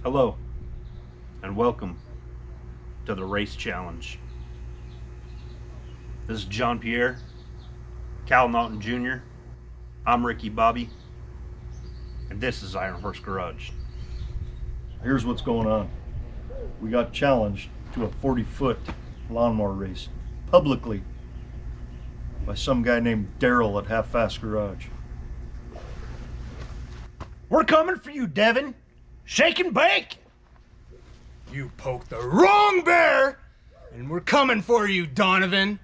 Hello, and welcome to the Race Challenge. This is John Pierre, Cal Naughton Jr. I'm Ricky Bobby, and this is Iron Horse Garage. Here's what's going on. We got challenged to a 40-foot lawnmower race publicly by some guy named Daryl at Half Fast Garage. We're coming for you, Devin. Shake and bake. You poked the wrong bear, and we're coming for you, Donovan,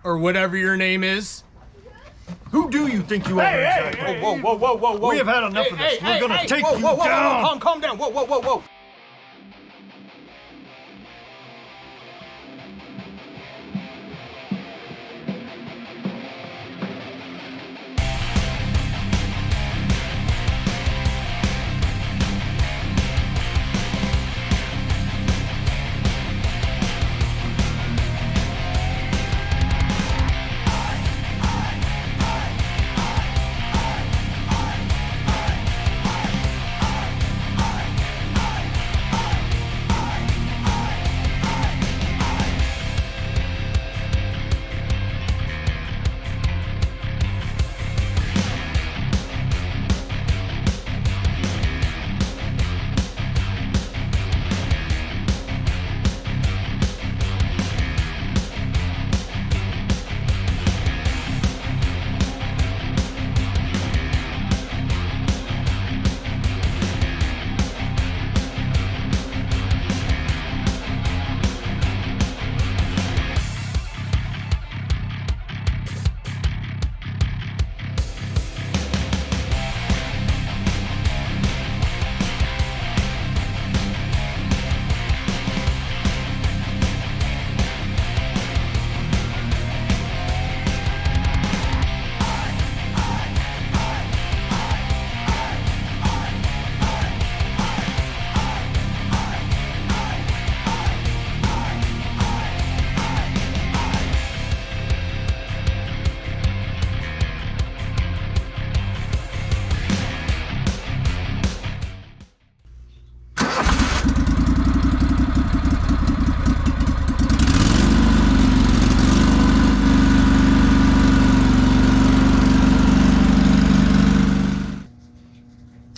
or whatever your name is. Who do you think you are exactly? Whoa. We have had enough of this. We're gonna take you down. Calm down. Whoa.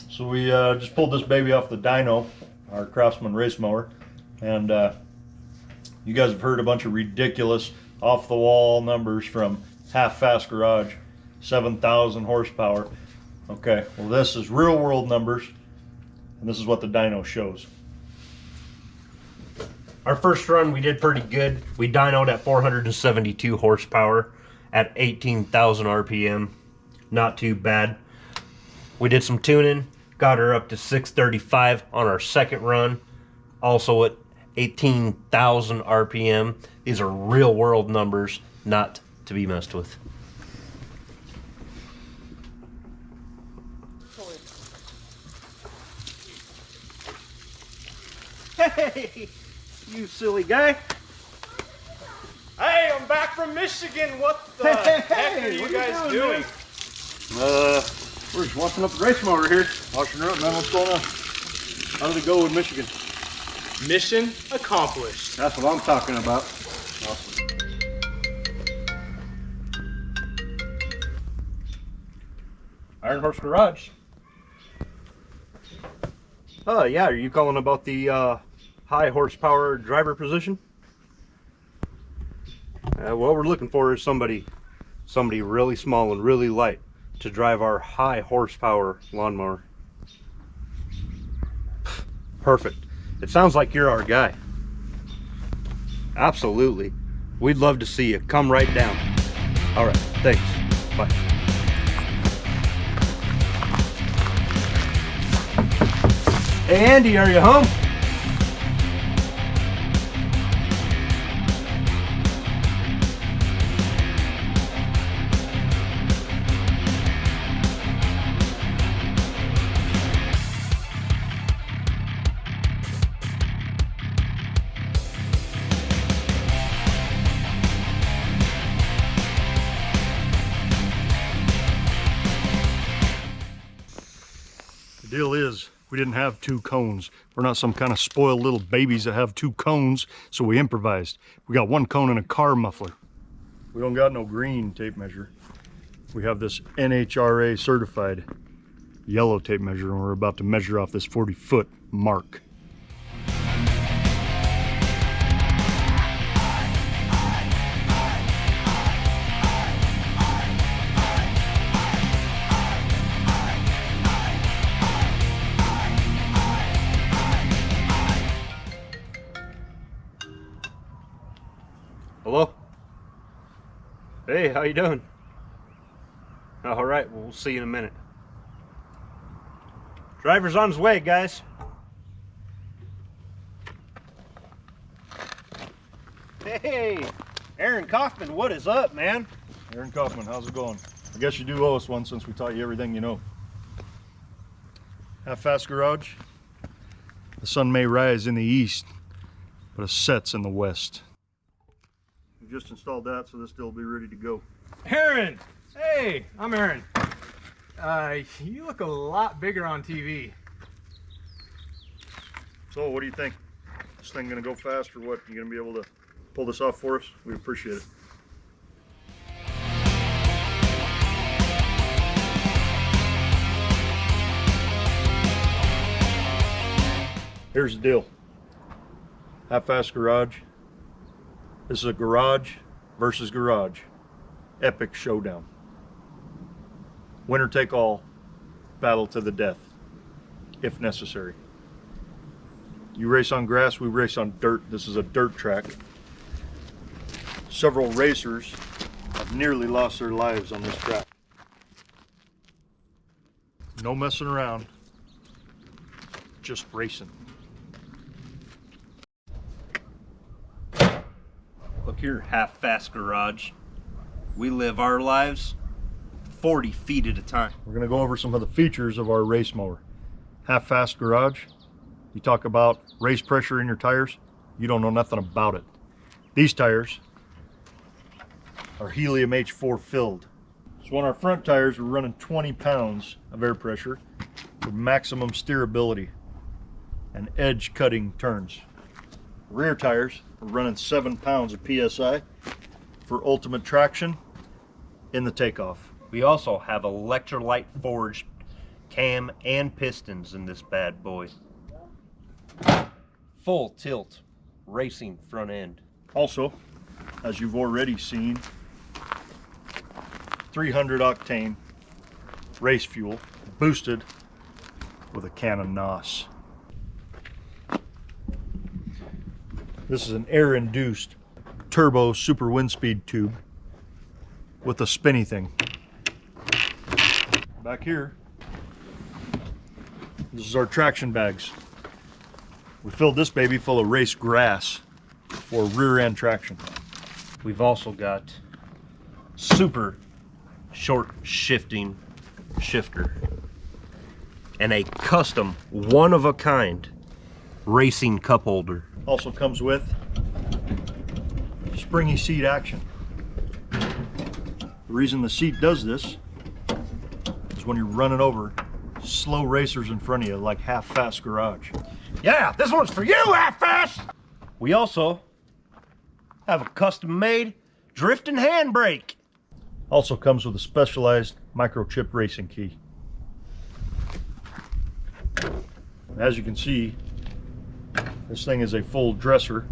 So we just pulled this baby off the dyno, our Craftsman race mower, and you guys have heard a bunch of ridiculous off-the-wall numbers from Half Fast Garage, 7,000 horsepower. Okay, well this is real-world numbers, and this is what the dyno shows. Our first run, we did pretty good. We dynoed at 472 horsepower at 18,000 RPM. Not too bad. We did some tuning, got her up to 635 on our second run, also at 18,000 RPM. These are real world numbers, not to be messed with. Hey, you silly guy. Hey, I'm back from Michigan. What the heck are you guys doing? We're just washing up the race mower here. Washing her up, man. What's going on? How did it go in Michigan? Mission accomplished. That's what I'm talking about. Awesome. Iron Horse Garage. Oh yeah, are you calling about the high horsepower driver position? What we're looking for is somebody really small and really light to drive our high horsepower lawnmower. Perfect. It sounds like you're our guy. Absolutely. We'd love to see you. Come right down. All right, thanks. Bye. Hey Andy, are you home? The deal is, we We didn't have 2 cones. We're not some kind of spoiled little babies that have 2 cones, so we improvised. We got 1 cone and a car muffler. We don't got no green tape measure. We have this NHRA certified yellow tape measure, and we're about to measure off this 40-foot mark. Hello? Hey, how you doing? All right, well, we'll see you in a minute. Driver's on his way, guys. Hey, Aaron Kaufman, what is up, man? Aaron Kaufman, how's it going? I guess you do owe us one since we taught you everything you know. Half-Fast Garage. The sun may rise in the east, but it sets in the west. We just installed that, so this will be ready to go. Aaron! Hey, I'm Aaron. You look a lot bigger on TV. So, what do you think? This thing gonna go fast or what? You gonna be able to pull this off for us? We appreciate it. Here's the deal. Half-Fast Garage. This is a garage versus garage. Epic showdown. Winner take all. Battle to the death, if necessary. You race on grass, we race on dirt. This is a dirt track. Several racers have nearly lost their lives on this track. No messing around, just racing. Look here, Half-Fast Garage. We live our lives 40 feet at a time. We're gonna go over some of the features of our race mower. Half-Fast Garage. You talk about race pressure in your tires, you don't know nothing about it. These tires are helium H4 filled. So on our front tires, we're running 20 pounds of air pressure for maximum steerability and edge cutting turns. Rear tires, we're running 7 pounds of PSI for ultimate traction in the takeoff. We also have electrolyte forged cam and pistons in this bad boy. Full tilt racing front end. Also, as you've already seen, 300 octane race fuel boosted with a can of NOS. This is an air-induced turbo super wind speed tube with a spinny thing. Back here, this is our traction bags. We filled this baby full of race grass for rear end traction. We've also got super short shifting shifter and a custom one-of-a-kind racing cup holder. Also comes with springy seat action. The reason the seat does this is when you're running over slow racers in front of you like Half-Fast Garage. Yeah, this one's for you, Half-Fast! We also have a custom-made drifting handbrake. Also comes with a specialized microchip racing key. As you can see, this thing is a full dresser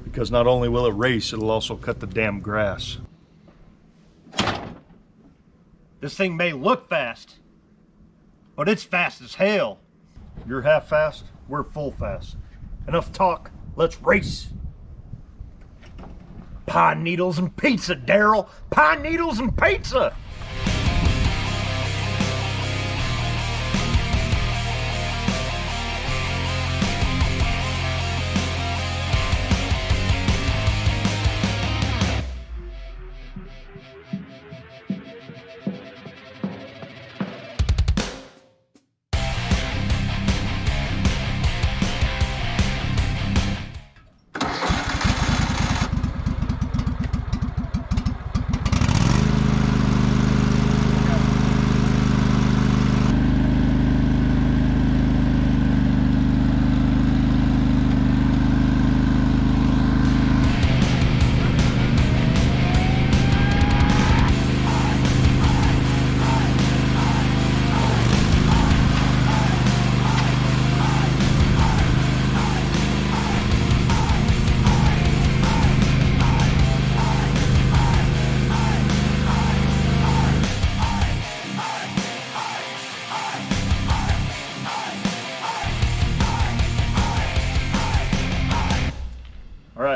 because not only will it race, it'll also cut the damn grass. This thing may look fast, but it's fast as hell. You're half fast, we're full fast. Enough talk, let's race. Pine needles and pizza, Daryl. Pine needles and pizza.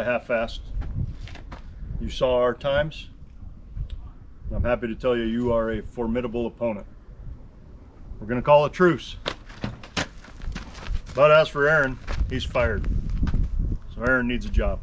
right, Half Fast. You saw our times. I'm happy to tell you, you are a formidable opponent. We're going to call a truce. But as for Aaron, he's fired. So Aaron needs a job.